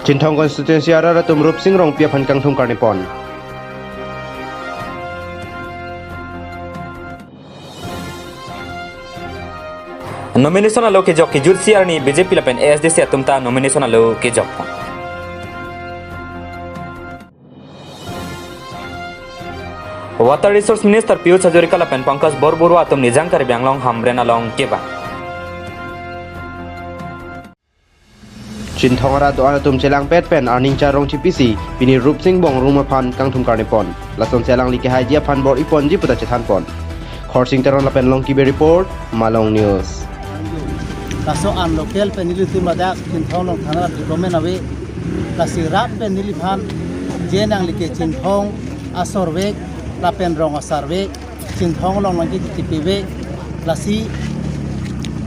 Cintong konstituensi ara tum rup sing rong pia phan kang thum karnipon. Nomination alo ke jok ke jursi arni BJP lapen ASDC atumta nomination alo ke jok. Water Resource Minister Piyush Hajorika lapen Pankaj Borburu atum nijang kar Banglong hamren along keba. Cintong ara doa tum celang pet pen arning charong CPC bini rup sing bong rumah phan kang thum karnipon. Lason celang like hajia phan bor ipon ji puta cethan pon. Khorsing teron lapen long kibe report Malong News. Kaso an local penili tu madak cintong long thana development awe kasi rap penili phan jenang like cintong asorwek lapen rong asarwek cintong long lagi tipewek lasi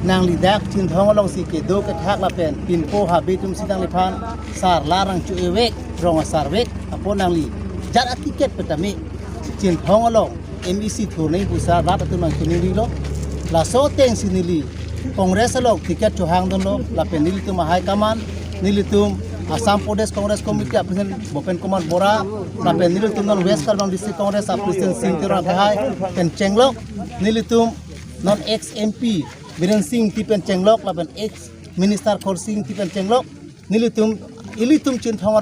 nang lidak cintong long si ke do ke thak lapen pinpo habitum sidang lipan sar larang cu ewek rong asarwek apo nang li jar tiket petami cintong long MEC thunai pusa rat tu nang kunili lo la so teng sinili Kongres lo tiket johang don lo lapen nilitum hai kaman nilitum Assam Pradesh Congress Committee President Bopen Kumar Bora lapen nilitum non West Karbang District Congress President Singh Tera Bahai pen Chenglok nilitum non ex MP Biren Singh tipen Chenglok lapen ex Minister Khor Singh tipen Chenglok nilitum ilitum Cintong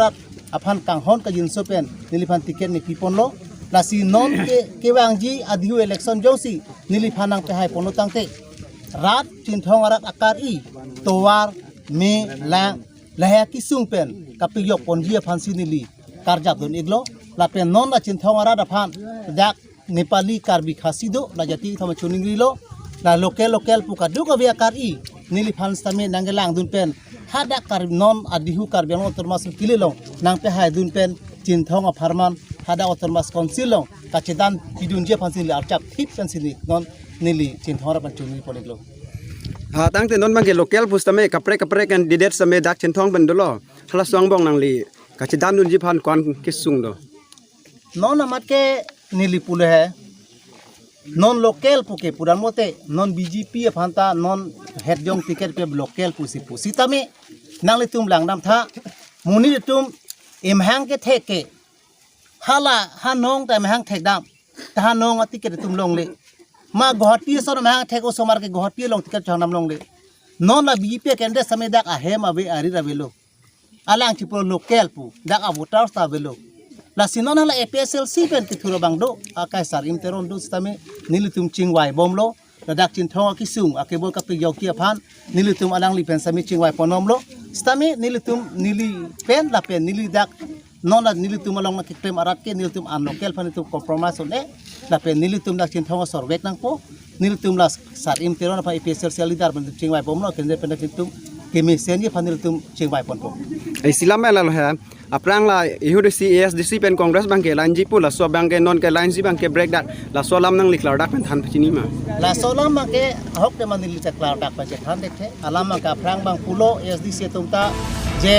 aphan kanghon ka jinso pen nilipan tiket ni pipon lo lasi non kewangji adhiu election josi nilipanang pehai pono tangte rat Cintong akar i towar me lang lahya kisung pen kapiyok ponjia phansi nili karjap don iglo lapen non la Cintong aphan jak Nepali Karbi Khasi do la jati thama chuningi lo la local pukadu ka via akar i nili phan stame nangelang dun pen hada kar non adihu karbiang termas kililo nang pehai dun pen Cintong farman hada otormas konsilong kacedan bidun je phansi li archap thip pensili non nili Cintong pan chuni poliglo tang te non bang ke local pustame kapre candidate same dak Cintong ben dolo hla swang bong nang li kacedan dun ji phan kwan kisung do non amat ke nili pule hai non local puke puran mote non BJP phanta non head jong ticket pe local pusi tame nang le tum lang nam tha muni le tum imhang ke theke hala hanong ta imhang thek dam ta hanong ticket tum long le ma Guwahati sor imhang thek o somar ke Guwahati long ticket chang nam long le non la BJP kende same dak a hem ave ari ravelo alang chipo local pu dak a voters ta velo la sinon hala APSLC pen ke thuro bang do akai sar im teron do stame nilitum chingwai bomlo ladak Cintong kisung akebol kapi yoki aphan nilitum alang li pen sami chingwai ponom lo stame nilitum nili pen la pen nili dak non la nilitum along ke klem arat ke nilitum an local pan itu compromise on la pen nilitum dak Cintong sorwek nang po nilitum la sar im teron apa APSLC lidar pen chingwai bomlo kende pen nilitum kemisen ye pan nilitum chingwai pon po ai silama la ha aprang la IUDC ASDC pen Congress bang ke lanji pu la so bang ke non ke lanji bang ke break dat la so lam nang liklar dak pen than pachini ma la so lam ma ke hok te manili chaklar dak pa che than dekhe alama ka aprang bang pulo ASDC tumta je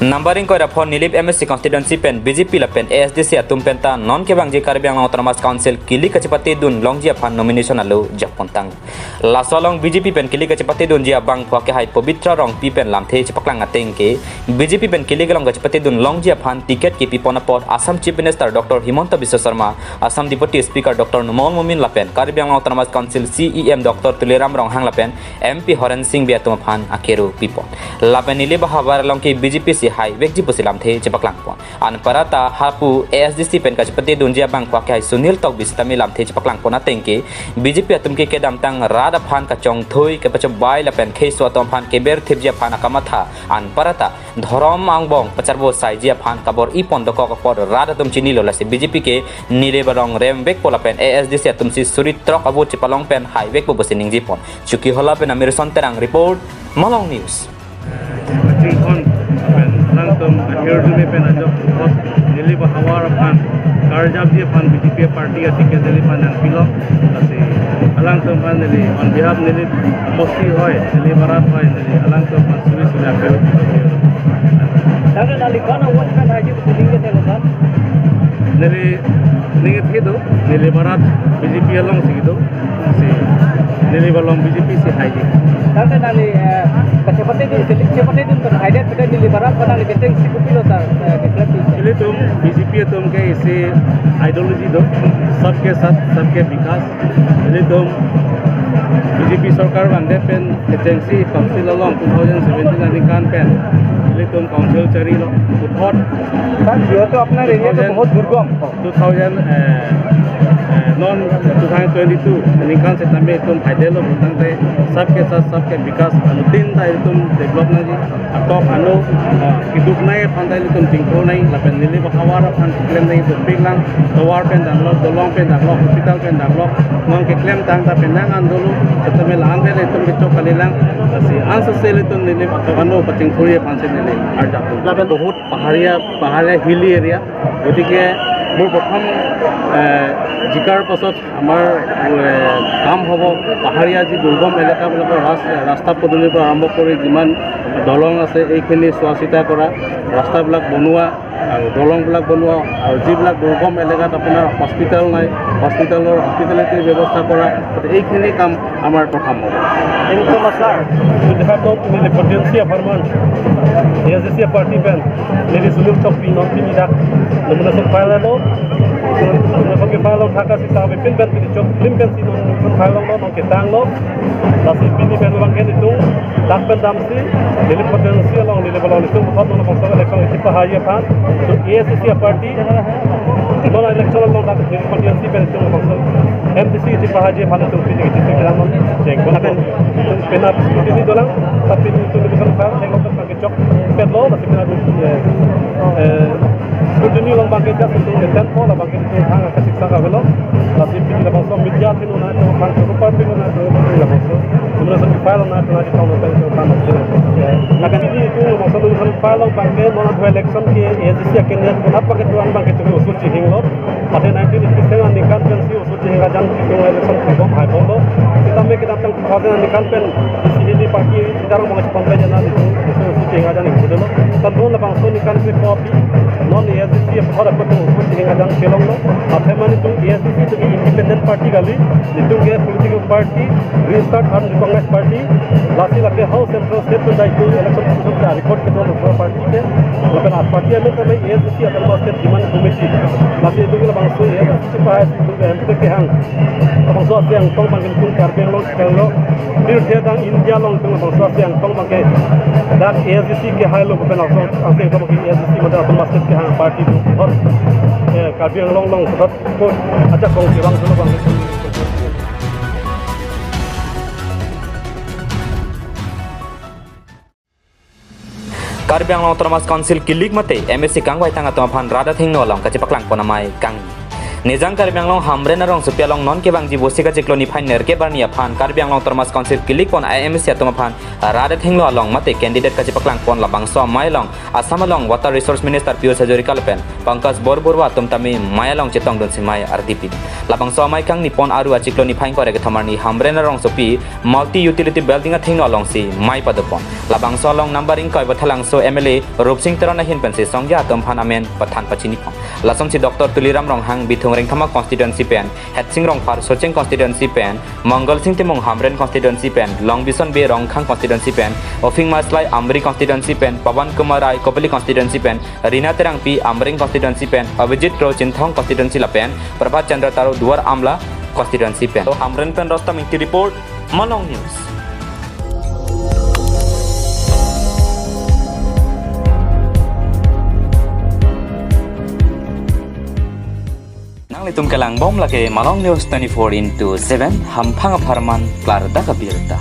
Numbering ko rapon nilip MSC constituency pen BJP la pen ASDC atum penta non ke bang je Karbiang Autonomous Council kili kachipati dun long jia phan nomination alo japontang la solong BJP pen kili kachipati dun jia bang phwa ke hai pabitra rong pi pen lamthe chipaklang ateng ke BJP pen kili galong kachipati dun long jia phan ticket ke pipona pot Assam Chief Minister Dr. Himanta Biswa Sharma Assam Deputy Speaker Dr. Numal Mumin la pen Karbiang Autonomous Council CEM Dr. Tuliram Rong hang la pen MP Horan Singh biatum phan akeru pipon la pen nili bahabar long ke BJP si hai vekji pusilam the chepaklang pon an parata hapu ASDC pen kachpati dunjia bang kwa kai Sunil tok bisitami lam the chepaklang pon atengke BJP atum ke kedam tang rada phan ka chong thoi ke pacha bai la pen kheswa tom phan ke ber thibjia phan akamatha an parata dhorom angbong pacharbo sai jia phan kabor ipon doko ka por rada tum chini lola se BJP ke nile barong rem vek pola pen ASDC atum si surit trok abu chepalong pen hai vek po bosining jipon chuki hola pen amir sonterang report Malong News Langtum akhir dunia penajok pos nili bahawar pan karjab dia pan BJP party atike nili pan dan pilok kasi langtum pan nili on behalf nili posti hoy nili barat hoy nili langtum pan suri akhir Daga nali kana wan kan haji kuninge telosan nili ninget gitu nili barat BJP along segitu si nili balong BJP si haji. Tapi nali kecepatan itu terhadap kita di Libaran pada lebih tinggi si kupilo tar deklarasi. Jadi तुम BJP तुम के इसे ideology दो सबके साथ सबके विकास jadi तुम BJP सरकार बांधे पेन एजेंसी काउंसिल लोंग 2017 निकान पेन jadi तुम काउंसिल चरी लो उठोट Kan dia tu अपना एरिया तो बहुत दुर्गम 2022 निकान से तमे तुम फायदे लो बुतंग से सबके साथ सबके विकास अनुदिन ता तुम डेवलप ना जी अटॉप अनु किदुक नहीं फंदा तुम तिंको नहीं लपेन नीली बखावार फंड क्लेम नहीं तो पिगलांग तवार पेन दांगलो दोलोंग पेन दांगलो हॉस्पिटल पेन दांगलो नॉन के क्लेम तांग ता पेनांग आंदोलु तमे लान दे तुम के चोक कलिलांग asi answer से तुम नीली अनु पचिंग थोड़ी फंसे नीली आर जातो लपेन बहुत पहाड़िया हिली एरिया গতিকে মোৰ প্ৰথম জিকাৰ পাছত আমাৰ কাম হ'ব পাহাৰীয়া যি দুৰ্গম এলেকাবিলাকৰ ৰাস্তা পদূলিৰ পৰা আৰম্ভ কৰি যিমান দলং আছে এইখিনি চোৱা চিতা কৰা ৰাস্তাবিলাক বনোৱা আৰু দলংবিলাক বনোৱা আৰু যিবিলাক দুৰ্গম এলেকাত আপোনাৰ হস্পিটেল নাই হস্পিটেলিটিৰ ব্যৱস্থা কৰা এইখিনি কাম আমাৰ প্ৰথম হ'ব itu masalah sudah tu nilai potensi farman ya sesi parti pen nilai sulung top non pinidak namun asal file lo namun ke file lo thaka si sahabat pin pen pin chok lim pen si non file lo non ke tang lo nasi pini pen bang ke itu dak pen dam si nilai potensi lo nilai balon itu bukan non bangsa election itu pahaya pan so ya sesi parti non election lo dak nilai potensi pen itu bangsa MDC itu pahaya pan itu pini itu kita non cek bukan pena ini dolang tapi itu lebih besar saya ngomong pakai cok pedlo masih pena continue lang bangkit jas untuk ngetan po la bangkit itu hang ke siksa ka velo masih pina bangsa media tinu na to kan to par pina na to la bangsa kemudian sampai file na to na to na to kan akan ini itu bangsa tu kan file bangkit non to election ke ACC ke ne apa ke tuan bangkit tu usul ching lo pada 1987 nikan pensi usul ching ga jan itu election ko hai bolo kita me kita tang 2000 nikan pen ini parti darang mga pangkay jana itu usul ching ga jan itu lo tanto na bangsa nikan ke copy non ACC बहुत अपन तो उस चीज़ का जान खेलों लो आते माने तो ACC तो इंडिपेंडेंट पार्टी गाली नितुम के पॉलिटिकल पार्टी रिस्टार्ट और कांग्रेस पार्टी लास्ट लगे हाउस सेंट्रल स्टेट में जाइए इलेक्शन कमीशन का रिकॉर्ड के दो पार्टी के लेकिन आज पार्टी में तो मैं ACC अदर बात के डिमांड कमेटी लास्ट ये तो के बांसो ACC पास तो एमपी के हंग बांसो से अंग तों बांगन तुम कारबें लो फिर थे दांग इंडिया लोग तुम बांसो से अंग तों बांगे दांग ACC के हाई लोग पे लास्ट अंग तो बांगे ACC में दांग बांसो के हंग पार्टी और कारबें लोग को अच्छा कौन सी बांग सुनो बांगे Karbiang long termas council kilik mate MSC kang wai tanga to phan rada thing no long ka chipak lang ponamai kang Nizang Karbiang long hamre na rong supya long non ke bang ji bosi ka chikloni phan ner ke barnia phan Karbiang long termas council kilik pon IMC atoma phan rada thing lo long mate candidate ka chipak lang pon la bang so mai long Assam long water resource minister Piyush Hajorika pen Pangkas Borborwa tum tami mai long chetong don simai RDP la bang so mai kang ni pon aru a chikloni phan kore ke thamar ni hamre na rong sopi multi utility building a thing no long si mai padopon la bang so long numbering koi bathalang so MLA Rup Singh Tarana hin pen se songja atom phan amen pathan pachini pon la som si Dr Tuliram rong hang bithung reng thama constituency pen Het Singh rong par Socheng constituency pen Mangal Singh timong Hamren constituency pen Long Bison Be rong khang constituency pen Ofing Maslai Amri constituency pen Pawan Kumar Rai Kopali constituency pen Rina Terang P Amring constituency pen Abhijit Ro Chinthong constituency la pen Prabhat Chandra Taro Duar Amla constituency pen so Hamren pen Rostam Inti report Malong News Litum kelang bom lagi Malong News 24/7 ham phang pharman klar da kabirta